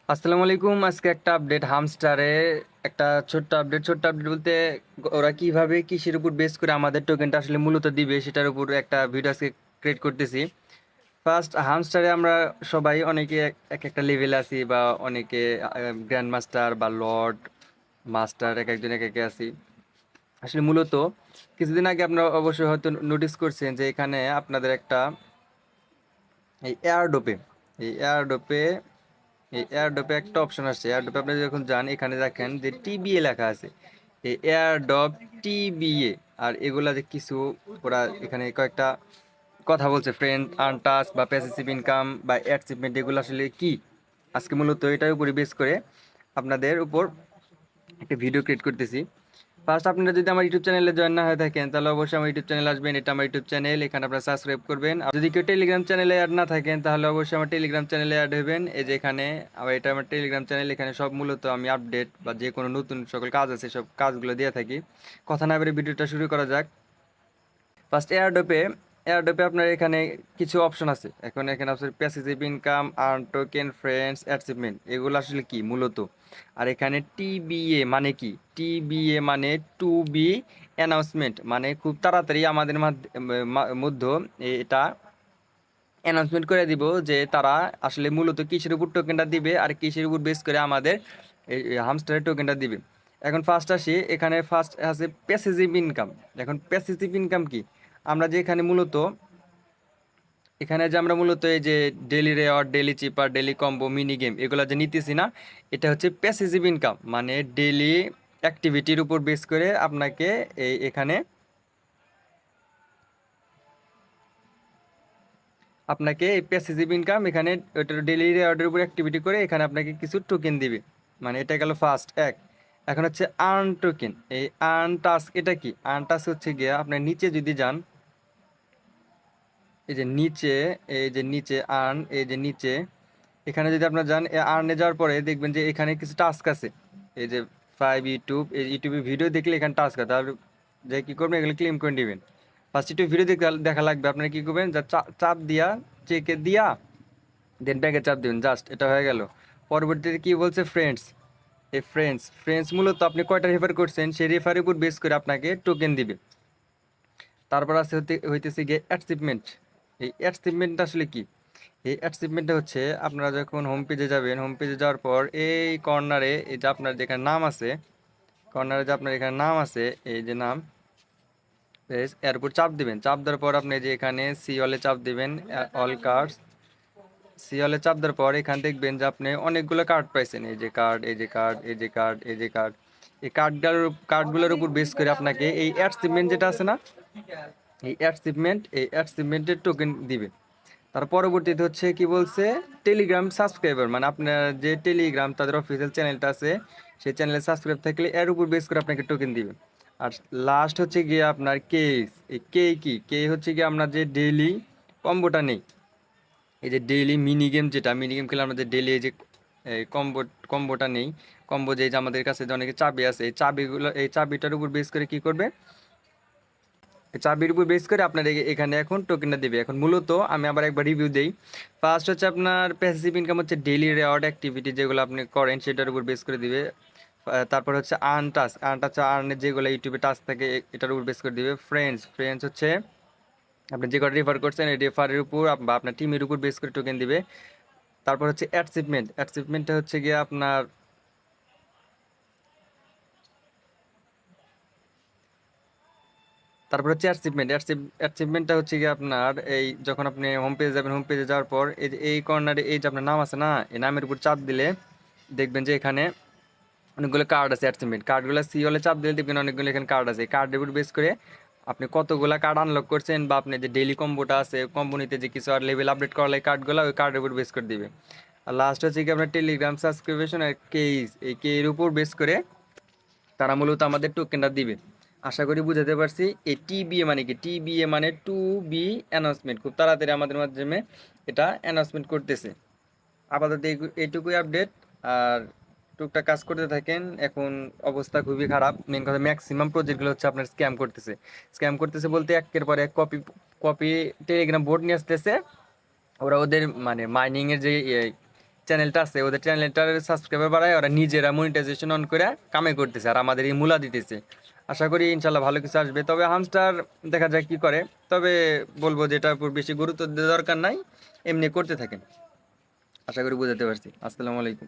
আসসালামু আলাইকুম। আজকে একটা আপডেট হামস্টারে, একটা ছোট্ট আপডেট বলতে ওরা কিভাবে কিসের উপর বেস করে আমাদের টোকেনটা আসলে মূলত দিবে সেটার উপর একটা ভিডিও আজকে ক্রিয়েট করতেছি। ফার্স্ট হামস্টারে আমরা সবাই অনেকে এক একটা লেভেলে আছি, বা অনেকে গ্র্যান্ড মাস্টার বা লর্ড মাস্টার, এক একজন এক একে আছি। আসলে মূলত কিছুদিন আগে আপনারা অবশ্যই হয়তো নোটিস করছেন যে এখানে আপনাদের একটা এই এয়ারডোপে এই এয়ারডোপে এই এয়ারড্রপে একটা অপশন আসছে। এয়ারড্রপে আপনি যখন যান এখানে দেখেন যে টিবিএ লেখা আছে, এই এয়ারড্রপ টিবিএ। আর এগুলা যে কিছু ওরা এখানে কয়েকটা কথা বলছে, ফ্রেন্ড আর্ন টাস্ক বা প্যাসিভ ইনকাম বা অ্যাচিভমেন্ট, এগুলো আসলে কি। আজকে মূলত এটার উপরে বেস করে আপনাদের উপর একটা ভিডিও ক্রিয়েট করতেছি। ফার্স্ট আপনারা যদি আমার ইউটিউব চ্যানেলে জয়েন না হয়ে থাকেন তাহলে অবশ্যই আমার ইউটিউব চ্যানেল আসবেন। এটা আমার ইউটিউব চ্যানেল, এখানে আপনারা সাবস্ক্রাইব করবেন। আর যদি কেউ টেলিগ্রাম চ্যানেলে অ্যাড না থাকেন তাহলে অবশ্যই আমার টেলিগ্রাম চ্যানেলে অ্যাড হবেন। এই যে এখানে আবার এটা আমার টেলিগ্রাম চ্যানেল, এখানে সব মূলত আমি আপডেট বা যে কোনো নতুন সকল কাজ আছে সব কাজগুলো দিয়ে থাকি। কথা না বেরে ভিডিওটা শুরু করা যাক। ফার্স্ট এয়ারড্রপে আপনার এখানে কিছু অপশন আছে। এখন এখানে আছে passive income, earn token, friends, achievement, এগুলো আসলে কি মূলত। আর এখানে টিবিএ মানে কি, টিবিএ মানে টু বি অ্যানাউন্সমেন্ট, মানে খুব তাড়াতাড়ি আমাদের মধ্যে এটা অ্যানাউন্সমেন্ট করে দিব যে তারা আসলে মূলত কিসের উপর টোকেনটা দিবে আর কিসের উপর বেস করে আমাদের এই হামস্টারের টোকেনটা দিবে। এখন ফার্স্ট আসি, এখানে ফার্স্ট আছে প্যাসিভ ইনকাম। এখন প্যাসিভ ইনকাম কি, আমরা যে এখানে মূলত আমরা মূলত এই যে ডেলি রেওয়ার্ড, ডেলি চিপার, ডেলি কম্বো, মিনি গেম এগুলো যে নিতেছি না, এটা হচ্ছে প্যাসিভ ইনকাম। মানে ডেলি অ্যাক্টিভিটির উপর বেস করে আপনাকে এখানে এই প্যাসিভ ইনকাম, এখানে ওটার ডেলি রেওয়ার্ডের উপর অ্যাক্টিভিটি করে এখানে আপনাকে কিছু টোকেন দিবে। মানে এটা গেল ফার্স্ট এক। এখন হচ্ছে আর্ন টোকেন, এই আর্ন টাস্ক। এটা কি আর্ন টাস্ক হচ্ছে গিয়ে আপনার নিচে যদি যান, এই যে নিচে, আর্ন, এই যে নিচে এখানে যদি আপনার যান, আর্নে যাওয়ার পরে দেখবেন যে এখানে কিছু টাস্ক আছে। এই যে এই ইউটিউবে ভিডিও দেখলে এখানে টাস্ক আছে, তাহলে যে কী করবেন, এগুলো ক্লেম করে নেবেন। ফার্স্ট ইউটিউব ভিডিও দেখা লাগবে, আপনার কী করবেন, যা চাপ দিয়া, চেকে দিয়া দেন ব্যাগে চাপ দিবেন, জাস্ট এটা হয়ে গেল। পরবর্তীতে কি বলছে, ফ্রেন্ডস। এই ফ্রেন্ডস মূলত আপনি কয়টা রেফার করছেন সেই রেফারের উপর বেস করে আপনাকে টোকেন দিবে। তারপর আছে হইতেছে গিয়ে অ্যাচিভমেন্ট। এই অ্যাচিভমেন্ট আসলে কি, এই অ্যাচিভমেন্টটা হচ্ছে আপনারা যখন হোম পেজে যাবেন, হোম পেজে যাওয়ার পর এই কর্নারে এই যে আপনার যেখানে নাম আছে, কর্নারে যে আপনার এখানে নাম আছে, এই যে নাম, এর উপর চাপ দিবেন। চাপ দেওয়ার পর আপনি যে এখানে সি অলে চাপ দিবেন, অল কার্ডস। সি অলে চাপ দেওয়ার পর এখানে দেখবেন যে আপনি অনেকগুলো কার্ড পাইছেন। এই যে কার্ড, এই যে কার্ড, এই যে কার্ড, এই যে কার্ড। এই কার্ডগুলোর উপর বেস করে আপনাকে এই অ্যাচিভমেন্ট যেটা আছে না, এই অ্যাচিভমেন্টের টোকেন দিবে। তার পরবর্তীতে হচ্ছে কি বলছে, টেলিগ্রাম সাবস্ক্রাইবার, মানে আপনার যে টেলিগ্রাম তাদের অফিসিয়াল চ্যানেলটা আছে, সেই চ্যানেলে সাবস্ক্রাইব থাকলে এর উপর বেস করে আপনাকে টোকেন দিবে। আর লাস্ট হচ্ছে গিয়ে আপনার কেস। এই কে হচ্ছে গিয়ে আপনার যে ডেইলি কম্বোটা নেই, এই যে ডেইলি মিনি গেম, যেটা মিনি গেম খেলে আমাদের ডেইলি এই যে কম্বোটা নেই, কম্বো যে আমাদের কাছে যে অনেকে চাবি আছে, এই চাবিগুলো, এই চাবিটার উপর বেস করে কি করবে, চাবির উপর বেস করে আপনার এখানে এখন টোকেনটা দিবে। এখন মূলত আমি আবার একবার রিভিউ দেই। ফার্স্ট হচ্ছে আপনার প্যাসিভ ইনকাম হচ্ছে ডেইলি রেওয়ার্ড অ্যাক্টিভিটি যেগুলো আপনি করেন সেটার উপর বেস করে দিবে। তারপর হচ্ছে আর্নের যেগুলো ইউটিউবে টাস্ক থাকে এটার উপর বেস করে দিবে। ফ্রেন্ডস হচ্ছে আপনি যে কটা রেফার করছেন এই রেফারের উপর বা আপনার টিমের উপর বেস করে টোকেন দিবে। তারপর হচ্ছে অ্যাচিভমেন্টটা হচ্ছে গিয়ে আপনার, তারপর হচ্ছে অ্যাচিভমেন্টটা হচ্ছে কি আপনার এই যখন আপনি হোম পেজে যাবেন, হোম পেজে যাওয়ার পর এই যে এই কর্নারে এই যে আপনার নাম আছে না, এই নামের উপর চাপ দিলে দেখবেন যে এখানে অনেকগুলো কার্ড আছে। কার্ডগুলো সি হলে চাপ দিলে দেখবেন অনেকগুলো এখানে কার্ড আছে। কার্ডের উপর বেস করে আপনি কতগুলা কার্ড আনলক করছেন, বা আপনি যে ডেইলি কম্বোটা আছে, কোম্পানিতে যে কিছু আর লেভেল আপডেট করা লাগে কার্ডগুলো, ওই কার্ডের উপর বেস করে দিবে। আর লাস্ট হচ্ছে কি আপনার টেলিগ্রাম সাবস্ক্রিপশন আর কেস, এই কে এর উপর বেস করে তারা মূলত আমাদের টোকেনটা দিবে। আশা করি বুঝাতে পারছি। এই টিবিএ মানে কি, টিবিএ মানে টু বি অ্যানাউন্সমেন্ট, খুব তাড়াতাড়ি আমাদের মাধ্যমে এটা অ্যানাউন্সমেন্ট করতেছে। আপাতত এইটুকুই আপডেট। আর টুকটাক কাজ করতে থাকেন। এখন অবস্থা খুবই খারাপ। মেন কথা, ম্যাক্সিমাম প্রজেক্টগুলো হচ্ছে আপনার স্ক্যাম করতেছে বলতে একের পর এক কপি কপি টেলিগ্রাম বোর্ড নিয়ে আসতেছে। ওরা ওদের মানে মাইনিংয়ের যে চ্যানেলটা আছে ওদের চ্যানেলটার সাবস্ক্রাইবার বাড়ায় ওরা নিজেরা মনিটাইজেশন অন করে কামাই করতেছে আর আমাদের এই মূলা দিতেছে। আশা করি ইনশাল্লাহ ভালো কিছু আসবে, তবে হামস্টার দেখা যাক কি করে। তবে বলবো যে এটার উপর বেশি গুরুত্ব দেওয়ার দরকার নাই, এমনি করতে থাকেন। আশা করি বুঝাতে পারছি। আসসালামু আলাইকুম।